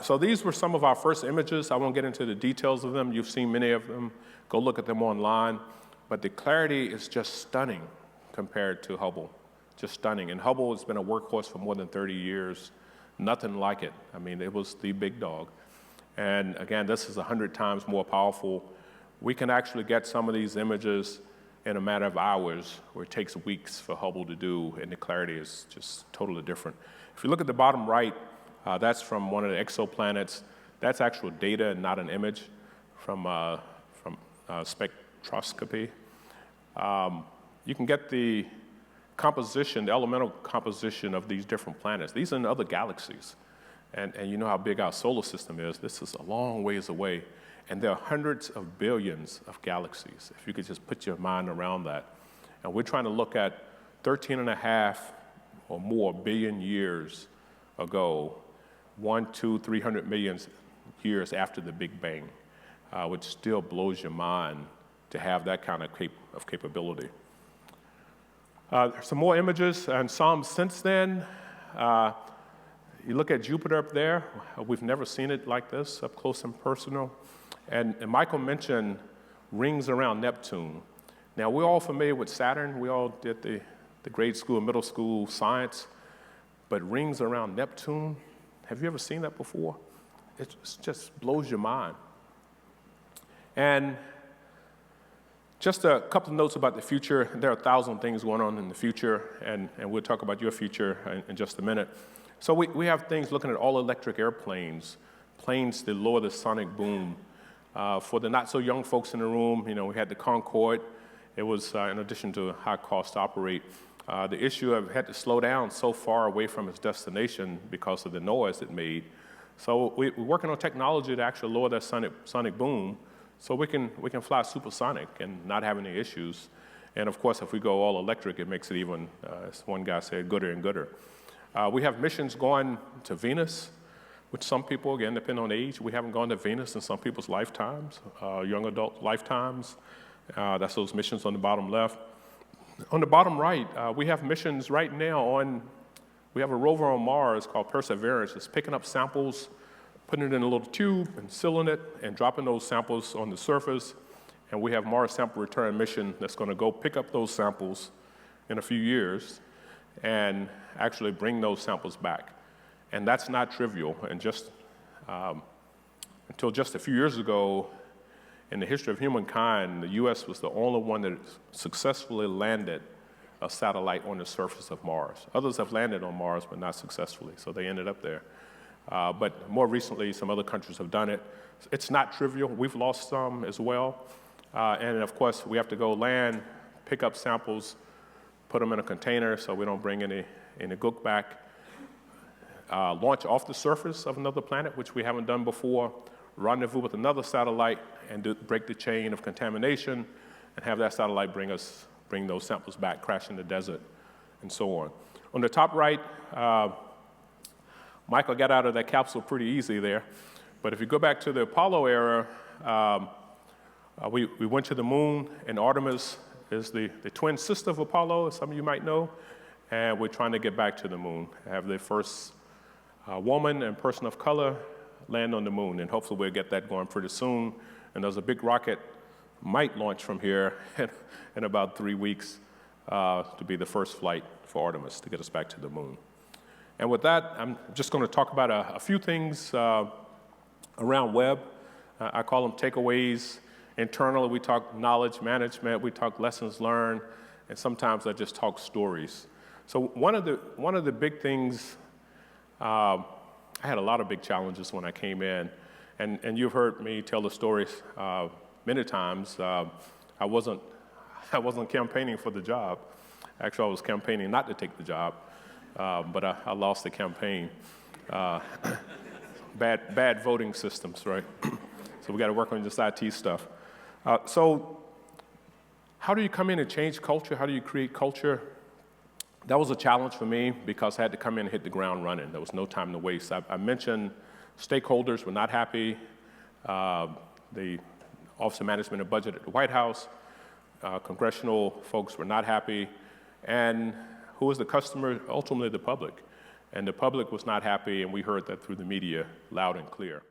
So these were some of our first images. I won't get into the details of them. You've seen many of them. Go look at them online. But the clarity is just stunning compared to Hubble, just stunning. And Hubble has been a workhorse for more than 30 years. Nothing like it. I mean, it was the big dog. And again, this is 100 times more powerful. We can actually get some of these images in a matter of hours, where it takes weeks for Hubble to do, and the clarity is just totally different. If you look at the bottom right, that's from one of the exoplanets. That's actual data and not an image from spectroscopy. You can get the composition, the elemental composition of these different planets. These are in other galaxies. And you know how big our solar system is. This is a long ways away. And there are hundreds of billions of galaxies, if you could just put your mind around that. And we're trying to look at 13.5 or more billion years ago, 300 million years after the Big Bang, which still blows your mind to have that kind of capability. Some more images and some since then. You look at Jupiter up there. We've never seen it like this, up close and personal. And Michael mentioned rings around Neptune. Now, we're all familiar with Saturn. We all did the grade school and middle school science. But rings around Neptune, have you ever seen that before? It just blows your mind. And just a couple of notes about the future. There are 1,000 things going on in the future, and we'll talk about your future in just a minute. So we have things looking at all-electric airplanes, planes that lower the sonic boom. For the not-so-young folks in the room, you know, we had the Concorde. It was, in addition to high cost to operate, the issue of had to slow down so far away from its destination because of the noise it made. So we're working on technology to actually lower that sonic boom, so we can fly supersonic and not have any issues. And of course, if we go all electric, it makes it even, as one guy said, gooder and gooder. We have missions going to Venus, which some people, again, depending on age, we haven't gone to Venus in some people's lifetimes, young adult lifetimes. That's those missions on the bottom left. On the bottom right, we have missions right now we have a rover on Mars called Perseverance. It's picking up samples, putting it in a little tube and sealing it and dropping those samples on the surface. And we have Mars Sample Return Mission that's going to go pick up those samples in a few years and actually bring those samples back. And that's not trivial. And just until just a few years ago, in the history of humankind, the U.S. was the only one that successfully landed a satellite on the surface of Mars. Others have landed on Mars, but not successfully, so they ended up there. But more recently, some other countries have done it. It's not trivial. We've lost some as well. And of course, we have to go land, pick up samples, put them in a container so we don't bring any gook back, launch off the surface of another planet, which we haven't done before, rendezvous with another satellite and break the chain of contamination and have that satellite bring those samples back, crash in the desert, and so on. On the top right, Michael got out of that capsule pretty easy there. But if you go back to the Apollo era, we went to the moon, and Artemis is the twin sister of Apollo, as some of you might know, and we're trying to get back to the moon, have the first woman and person of color land on the moon, and hopefully we'll get that going pretty soon. And there's a big rocket might launch from here in about 3 weeks to be the first flight for Artemis to get us back to the moon. And with that, I'm just going to talk about a few things around Webb. I call them takeaways. Internally, we talk knowledge management, we talk lessons learned, and sometimes I just talk stories. So one of the big things, I had a lot of big challenges when I came in, and you've heard me tell the stories many times. I wasn't campaigning for the job. Actually, I was campaigning not to take the job, but I lost the campaign. Bad voting systems, right? So we got to work on this IT stuff. So how do you come in and change culture? How do you create culture? That was a challenge for me because I had to come in and hit the ground running. There was no time to waste. I mentioned stakeholders were not happy. The Office of Management and Budget at the White House, congressional folks were not happy. And who was the customer? Ultimately, the public. And the public was not happy, and we heard that through the media loud and clear.